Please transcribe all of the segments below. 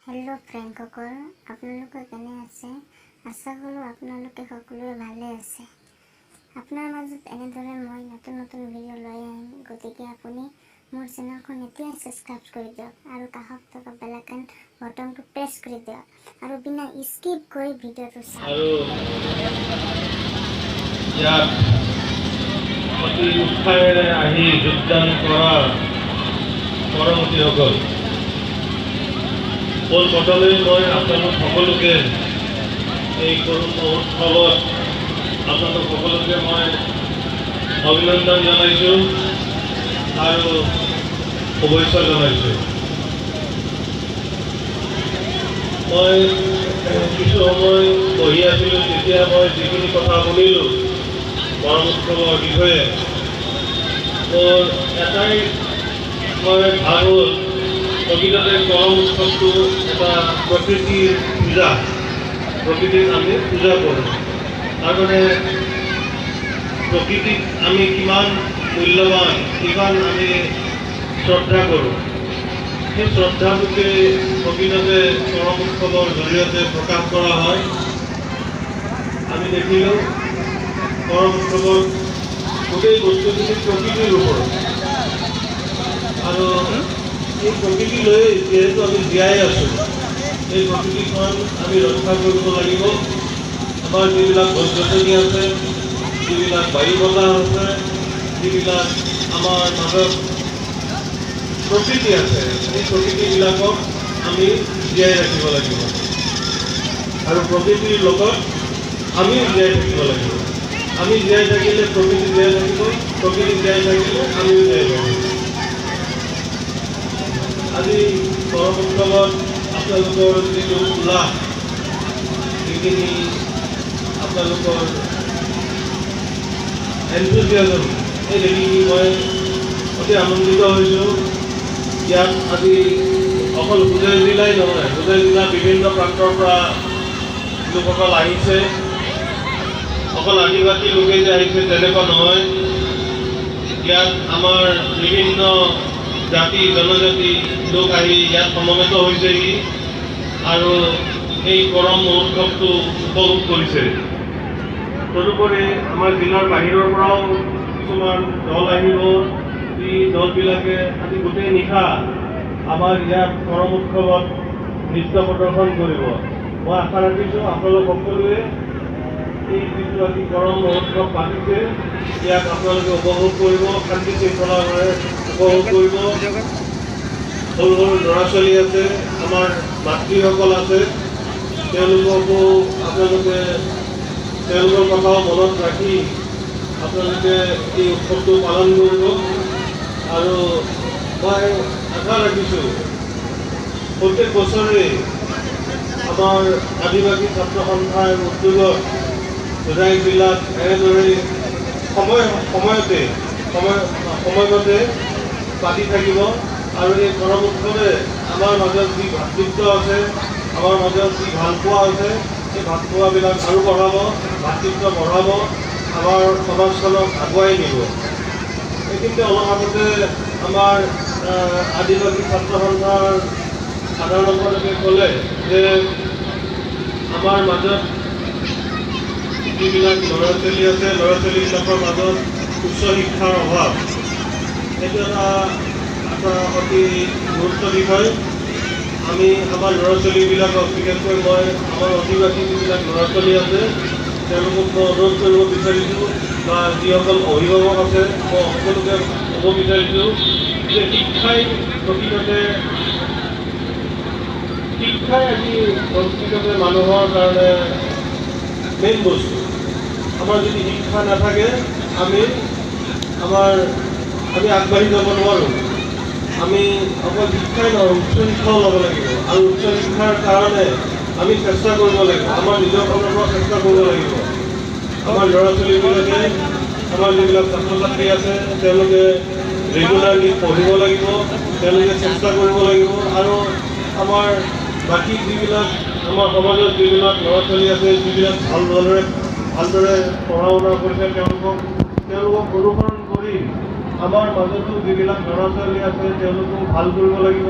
Hello friend आपलोके केने आछे आशा करो आपनालोके सकलोरे भाले आछे आपनार माजत एनेदरे मैं नतुन नतुन भिडिओ लय आहिम गतिके आपुनि मोर चेनेलखन एतियाई सबस्क्राइब करि दियक आरो काखत थका बेल आइकन बटनটো प्रेस करि दियक आरो बिना स्किप करि भिडिओটো चाওক यात अति उत्साहेरे आহি যোগদান কৰা পৰমতিসকল কলকাতালৈ মই আপোনালোক সকলোকে এই কৰুণ উৎসৱত আপোনালোক সকলোকে মই অভিনন্দন জনাইছোঁ আৰু শুভেচ্ছা জনাইছোঁ। মই কিছু সময় বহি আছিলোঁ তেতিয়া মই যিখিনি কথা শুনিলোঁ পৰম উৎসৱৰ বিষয়ে মোৰ এটাই মই ভাবোঁ प्रकृतते परम उत्सव এটা प्रकृतिर पूजा प्रकृतिक आमी पूजा करूँ तारमाने प्रकृतिक आमी किमान मूल्यवान किमान आमी श्रद्धा करूँ সেই श्रद्धाटुके प्रकृतते परम उत्सवर जरिए प्रकाश करा है। आमी देखिलो परम उत्सवर गोटे बस्तुखिनि प्रकृतिर ऊपर और এই প্রকৃতি লৈ যেহেতু আমি জীয়াই আছোঁ এই প্ৰকৃতিখন আমি ৰক্ষা কৰিব লাগিব। আমাৰ যিবিলাক গছ গছনি আছে যিবিলাক বায়ু বতাহ আছে যিবিলাক আমাৰ মাজত প্ৰকৃতি আছে এই প্ৰকৃতিবিলাকক আমি জীয়াই ৰাখিব লাগিব আৰু প্ৰকৃতিৰ লগত আমিও জীয়াই থাকিব লাগিব। আমি জীয়াই থাকিলে প্ৰকৃতি জীয়াই থাকিব, প্ৰকৃতি জীয়াই থাকিলে আমিও জীয়াই থাকিব। আজি পৰম উৎসৱত আপোনালোকৰ যিটো উল্লাস সেইখিনি আপোনালোকৰ এনথুজিয়াজম এই দেখি মই অতি আনন্দিত হৈছোঁ। ইয়াত আজি অকল হোজাই জিলাই নহয় হোজাই জিলাৰ বিভিন্ন প্ৰান্তৰ পৰা লোকসকল আহিছে। অকল আদিবাসী লোকে যে আহিছে তেনেকুৱা নহয়, ইয়াত আমাৰ বিভিন্ন জাতি জনজাতি লোক আহি ইয়াত সমবেত হৈছেহি আৰু এই পৰম উৎসৱটো উপভোগ কৰিছে। তদুপৰি আমাৰ জিলাৰ বাহিৰৰ পৰাও কিছুমান দল আহিব। এই দলবিলাকে আজি গোটেই নিশা আমাৰ ইয়াত পৰম উৎসৱত নৃত্য প্ৰদৰ্শন কৰিব। মই আশা ৰাখিছোঁ আপোনালোক সকলোৱে এই যিটো আজি পৰম উৎসৱ পাতিছে ইয়াক আপোনালোকে উপভোগ কৰিব, শান্তি শৃংখলাৰে উপভোগ কৰিব। সৰু সৰু ল'ৰা ছোৱালী আছে, আমাৰ মাতৃসকল আছে, তেওঁলোককো আপোনালোকে তেওঁলোকৰ কথাও মনত ৰাখি আপোনালোকে এই উৎসৱটো পালন কৰিব। আৰু মই আশা ৰাখিছোঁ প্ৰত্যেক বছৰে আমাৰ আদিবাসী ছাত্ৰ সন্থাৰ উদ্যোগত হোজাই জিলাত এনেদৰে সময়মতে পাতি থাকিব আৰু এই পৰম উৎসৱে আমাৰ মাজত যি ভাতৃত্ব আছে, আমাৰ মাজত যি ভালপোৱা আছে সেই ভালপোৱাবিলাক আৰু বঢ়াব, ভাতৃত্ব বঢ়াব, আমাৰ সমাজখনক আগুৱাই নিব। এইখিনিতে অলপ আগতে আমাৰ আদিবাসী ছাত্ৰ সন্থাৰ সাধাৰণ সম্পাদকে ক'লে যে আমাৰ মাজত যিবিলাক ল'ৰা ছোৱালী আছে ল'ৰা ছোৱালীবিলাকৰ মাজত উচ্চ শিক্ষাৰ অভাৱ এইটো এটা অতি গুৰুত্ব বিষয়। আমি আমাৰ ল'ৰা ছোৱালীবিলাকক বিশেষকৈ মই আমাৰ আদিবাসী যিবিলাক ল'ৰা ছোৱালী আছে তেওঁলোকক মই অনুৰোধ কৰিব বিচাৰিছোঁ বা যিসকল অভিভাৱক আছে মই সকলোকে ক'ব বিচাৰিছোঁ যে শিক্ষাই আজি প্ৰকৃততে মানুহৰ কাৰণে মেইন বস্তু। আমাৰ যদি শিক্ষা নাথাকে আমি আগবাঢ়ি যাব নোৱাৰোঁ। আমি অকল শিক্ষাই নহয় উচ্চ শিক্ষাও ল'ব লাগিব আৰু উচ্চ শিক্ষাৰ কাৰণে আমি চেষ্টা কৰিব লাগিব, আমাৰ নিজৰ ফালৰ পৰা চেষ্টা কৰিব লাগিব। আমাৰ ল'ৰা ছোৱালীবিলাকে আমাৰ যিবিলাক ছাত্ৰ ছাত্ৰী আছে তেওঁলোকে ৰেগুলাৰলি পঢ়িব লাগিব, তেওঁলোকে চেষ্টা কৰিব লাগিব আৰু আমাৰ বাকী যিবিলাক আমাৰ সমাজত যিবিলাক ল'ৰা ছোৱালী আছে যিবিলাক ভালদৰে পঢ়া শুনা কৰিছে তেওঁলোকক অনুসৰণ কৰি আমাৰ মাজতো যিবিলাক ল'ৰা ছোৱালী আছে তেওঁলোকক ভাল কৰিব লাগিব।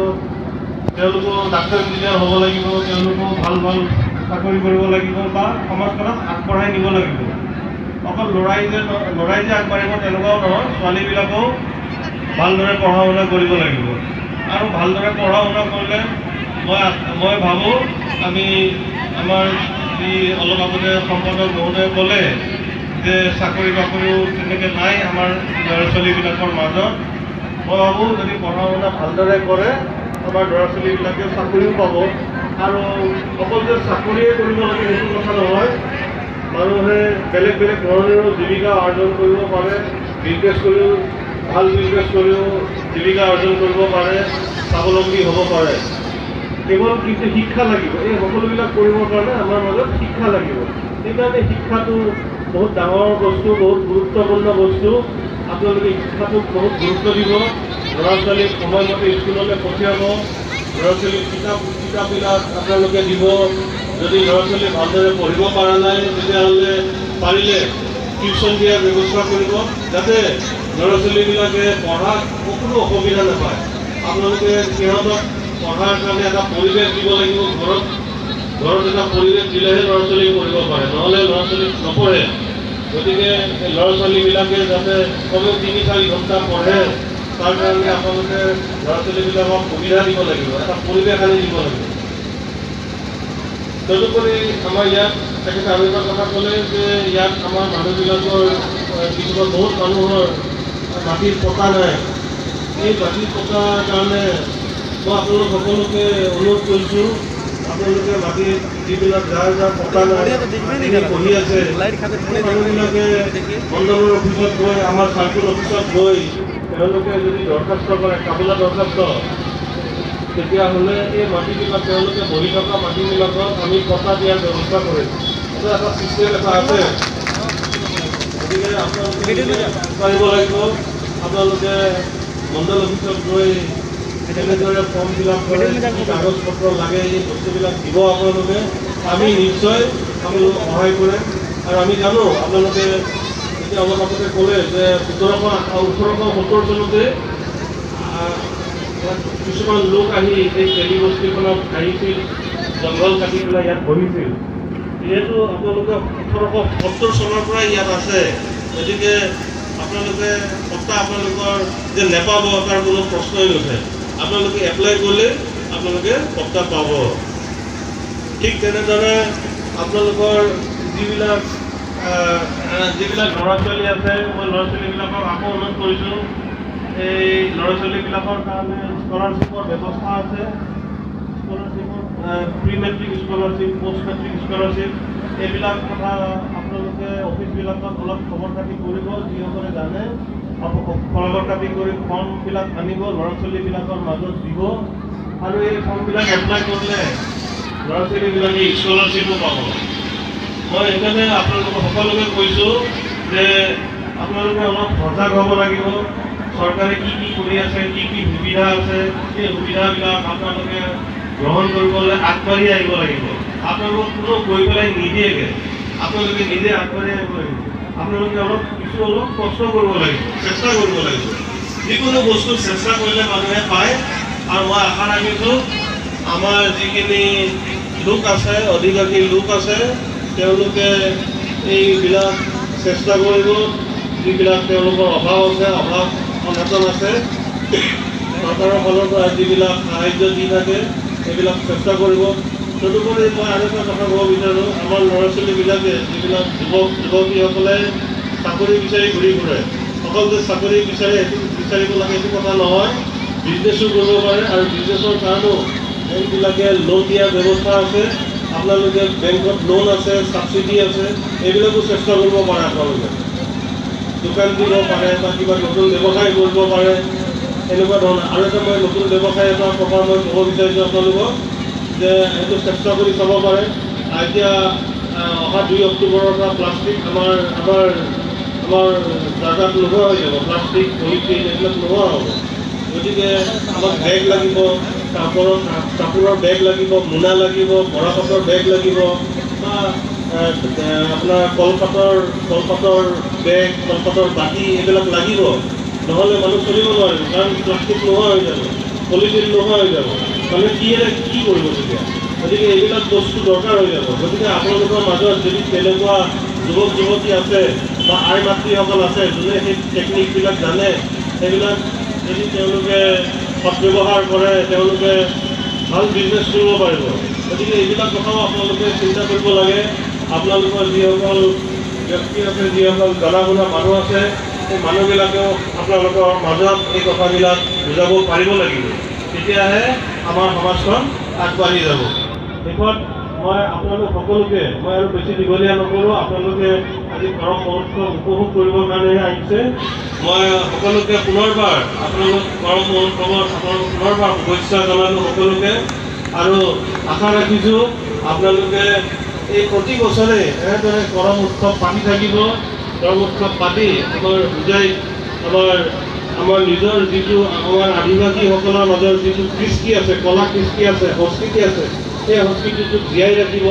তেওঁলোকো ডাক্তৰ ইঞ্জিনিয়াৰ হ'ব লাগিব, তেওঁলোকো ভাল ভাল চাকৰি কৰিব লাগিব বা সমাজখনক আগবঢ়াই নিব লাগিব। অকল ল'ৰাই যে আগবাঢ়িব তেনেকুৱাও নহয়, ছোৱালীবিলাকেও ভালদৰে পঢ়া শুনা কৰিব লাগিব। আৰু ভালদৰে পঢ়া শুনা কৰিলে মই ভাবোঁ আমি আমাৰ যি অলপ আগতে সম্পাদক মহোদয়ে ক'লে যে চাকৰি বাকৰিও তেনেকৈ নাই আমাৰ ল'ৰা ছোৱালীবিলাকৰ মাজত। মই ভাবোঁ যদি পঢ়া শুনা ভালদৰে কৰে আমাৰ ল'ৰা ছোৱালীবিলাকে চাকৰিও পাব। আৰু অকল যে চাকৰিয়ে কৰিব লাগে সেইটো কথা নহয়, মানুহে বেলেগ বেলেগ ধৰণেও জীৱিকা অৰ্জন কৰিব পাৰে। বিজনেছ কৰিও ভাল বিজনেছ কৰিও জীৱিকা অৰ্জন কৰিব পাৰে, স্বাৱলম্বী হ'ব পাৰে। কেৱল কিন্তু শিক্ষা লাগিব, এই সকলোবিলাক কৰিবৰ কাৰণে আমাৰ মাজত শিক্ষা লাগিব। সেইকাৰণে শিক্ষাটো বহুত ডাঙৰ বস্তু, বহুত গুৰুত্বপূৰ্ণ বস্তু। আপোনালোকে শিক্ষাটোক বহুত গুৰুত্ব দিব। ল'ৰা ছোৱালীক সময়মতে স্কুললৈ পঠিয়াব, ল'ৰা ছোৱালীক কিতাপবিলাক আপোনালোকে দিব। যদি ল'ৰা ছোৱালী ভালদৰে পঢ়িব পৰা নাই তেতিয়াহ'লে পাৰিলে টিউশ্যন দিয়াৰ ব্যৱস্থা কৰিব, যাতে ল'ৰা ছোৱালীবিলাকে পঢ়াত কোনো অসুবিধা নাপায়। আপোনালোকে সিহঁতক পঢ়াৰ কাৰণে এটা পৰিৱেশ দিব লাগিব। ঘৰত এটা পৰিৱেশ দিলেহে ল'ৰা ছোৱালী পঢ়িব পাৰে, নহ'লে ল'ৰা ছোৱালী নপঢ়ে। গতিকে ল'ৰা ছোৱালীবিলাকে যাতে কমেও ৩-৪ ঘণ্টা পঢ়ে, তাৰ কাৰণে আপোনালোকে ল'ৰা ছোৱালীবিলাকক সুবিধা দিব লাগিব, এটা পৰিৱেশ আনি দিব লাগিব। তদুপৰি আমাৰ ইয়াত তেখেতে আৰু এটা কথা ক'লে যে ইয়াত আমাৰ মানুহবিলাকৰ কিছুমান বহুত মানুহৰ মাটিৰ পতা নাই। এই মাটিৰ পতাৰ কাৰণে মই আপোনালোক সকলোকে অনুৰোধ কৰিছোঁ, আপোনালোকে মাটিৰ যিবিলাক যাৰ পতা নাই পঢ়ি আছে, সেই মানুহবিলাকে মণ্ডলৰ অফিচত গৈ, আমাৰ চাৰ্কুল অফিচত গৈ তেওঁলোকে যদি দৰখাস্ত কৰে, কাবুলা দৰখাস্ত, তেতিয়াহ'লে এই মাটিবিলাক তেওঁলোকে বহি থকা মাটিবিলাকক আমি পটা দিয়াৰ ব্যৱস্থা কৰিম। এটা ছিষ্টেম এটা আছে। গতিকে আপোনালোকে পাৰিব লাগিব। আপোনালোকে মণ্ডল অফিচত গৈ কেনেদৰে ফৰ্ম ফিল আপ কৰে, কি কাগজ পত্ৰ লাগে, এই বস্তুবিলাক দিব আপোনালোকে। আমি নিশ্চয় আপোনালোকক সহায় কৰিম। আৰু আমি জানো আপোনালোকে এতিয়া অলপ আগতে ক'লে যে 1870 চনতে কিছুমান লোক আহি এই তেলী বস্তিখনত আহিছিল, জংঘল কাটি পেলাই ইয়াত বহিছিল। যিহেতু আপোনালোকে 1870 চনৰ পৰাই ইয়াত আছে, গতিকে আপোনালোকে পট্টা আপোনালোকৰ যে নেপাব তাৰ কোনো প্ৰশ্নই নুঠে। আপোনালোকে এপ্লাই কৰিলে আপোনালোকে পট্টা পাব। ঠিক তেনেদৰে আপোনালোকৰ যিবিলাক ল'ৰা ছোৱালী আছে, মই ল'ৰা ছোৱালীবিলাকক আকৌ অনুৰোধ কৰিছোঁ, এই ল'ৰা ছোৱালীবিলাকৰ কাৰণে স্কলাৰশ্বিপৰ ব্যৱস্থা আছে। স্কলাৰশ্বিপৰ pre matric scholarship, post matric scholarship, এইবিলাক কথা আপোনালোকে অফিচবিলাকত অলপ খবৰ খাতি কৰিব। যিসকলে জানে খবৰ খাতি কৰি ফৰ্মবিলাক আনিব, ল'ৰা ছোৱালীবিলাকৰ মাজত দিব। আৰু এই ফৰ্মবিলাক এপ্লাই কৰিলে ল'ৰা ছোৱালীবিলাকে স্কলাৰশ্বিপো পাব। মই সেইকাৰণে আপোনালোকক সকলোকে কৈছোঁ যে আপোনালোকে অলপ সজাগ হ'ব লাগিব। চৰকাৰে কি কি কৰি আছে, কি কি সুবিধা আছে, সেই সুবিধাবিলাক আপোনালোকে গ্ৰহণ কৰিবলৈ আগবাঢ়ি আহিব লাগিব। আপোনালোকক কোনো গৈ পেলাই নিদিয়েগৈ, আপোনালোকে নিজে আগবাঢ়ি আহিব লাগিব। আপোনালোকে অলপ কষ্ট কৰিব লাগিব, চেষ্টা কৰিব লাগিব। যিকোনো বস্তু চেষ্টা কৰিলে মানুহে পায়। আৰু মই আশা ৰাখিছোঁ আমাৰ যিখিনি লোক আছে, অধিকাৰী লোক আছে, তেওঁলোকে এইবিলাক চেষ্টা কৰিব। যিবিলাক তেওঁলোকৰ অভাৱ আছে, অভাৱ অনাটন আছে, চৰকাৰৰ ফালৰ পৰা যিবিলাক সাহাৰ্য দি থাকে সেইবিলাক চেষ্টা কৰিব। তদুপৰি মই আৰু এটা কথা ক'ব বিচাৰোঁ, আমাৰ ল'ৰা ছোৱালীবিলাকে যিবিলাক যুৱতীসকলে চাকৰি বিচাৰি ঘূৰি ফুৰে, অকল যে চাকৰি বিচাৰিব লাগে সেইটো কথা নহয়, বিজনেছো কৰিব পাৰে। আৰু বিজনেছৰ কাৰণেও এইবিলাকে লোন দিয়াৰ ব্যৱস্থা আছে। আপোনালোকে বেংকত লোন আছে, ছাবচিডি আছে, এইবিলাকো চেষ্টা কৰিব পাৰে। আপোনালোকে দোকান দিব পাৰে বা কিবা নতুন ব্যৱসায় কৰিব পাৰে, এনেকুৱা ধৰণৰ। আৰু এটা মই নতুন ব্যৱসায় এটা কথা মই ক'ব বিচাৰিছোঁ আপোনালোকক, যে সেইটো চেষ্টা কৰি চাব পাৰে। এতিয়া অহা 2 অক্টোবৰৰ পৰা প্লাষ্টিক আমাৰ জাগাত নোহোৱা হৈ যাব। প্লাষ্টিক, পলিথিন এইবিলাক নোহোৱা হ'ব। গতিকে আমাক বেগ লাগিব, কাপোৰৰ বেগ লাগিব, মোনা লাগিব, মৰাপাটৰ বেগ লাগিব, বা আপোনাৰ কলপাতৰ বেগ, কলপাতৰ বাতি এইবিলাক লাগিব। নহ'লে মানুহ চলিব নোৱাৰিব, কাৰণ প্লাষ্টিক নোহোৱা হৈ যাব, পলিথিন নোহোৱা হৈ যাব। মানে কি কৰিব তেতিয়া? গতিকে এইবিলাক বস্তু দৰকাৰ হৈ যাব। গতিকে আপোনালোকৰ মাজত যদি তেনেকুৱা যুৱক যুৱতী আছে বা আই মাতৃসকল আছে যোনে সেই টেকনিকবিলাক জানে, সেইবিলাক যদি তেওঁলোকে সদব্যৱহাৰ কৰে, তেওঁলোকে ভাল বিজনেছ কৰিব পাৰিব। গতিকে এইবিলাক কথাও আপোনালোকে চিন্তা কৰিব লাগে। আপোনালোকৰ যিসকল ব্যক্তি আছে, যিসকল জনা শুনা মানুহ আছে, সেই মানুহবিলাকেও আপোনালোকৰ মাজত এই কথাবিলাক বুজাব পাৰিব লাগিব। তেতিয়াহে আমাৰ সমাজখন আগবাঢ়ি যাব। শেষত মই আপোনালোক সকলোকে মই আৰু বেছি দীঘলীয়া নকৰোঁ। আপোনালোকে আজি পৰম মুহূৰ্ত উপভোগ কৰিবৰ কাৰণেহে আহিছে। মই সকলোকে পুনৰবাৰ আপোনালোক পৰম মুহূৰ্তত আপোনালোক পুনৰবাৰ শুভেচ্ছা জনালোঁ সকলোকে, আৰু আশা ৰাখিছোঁ আপোনালোকে এই প্ৰতি বছৰে এনেদৰে কৰম উৎসৱ পাতি থাকিব। কৰম উৎসৱ পাতি আমাৰ নিজৰ যিটো আমাৰ আদিবাসীসকলৰ মাজৰ যিটো কৃষ্টি আছে, কলা কৃষ্টি আছে, সংস্কৃতি আছে, সেই সংস্কৃতিটোক জীয়াই ৰাখিব,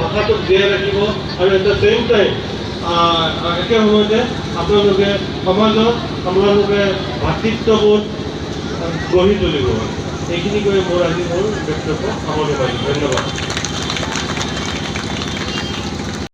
ভাষাটোক জীয়াই ৰাখিব, আৰু এট দ্য ছেইম টাইম একে সময়তে আপোনালোকে সমাজত ভাতৃত্ববোধ গঢ়ি তুলিব। এইখিনি কৰি মোৰ আজি বক্তব্য সামৰণি মাৰিছোঁ। ধন্যবাদ।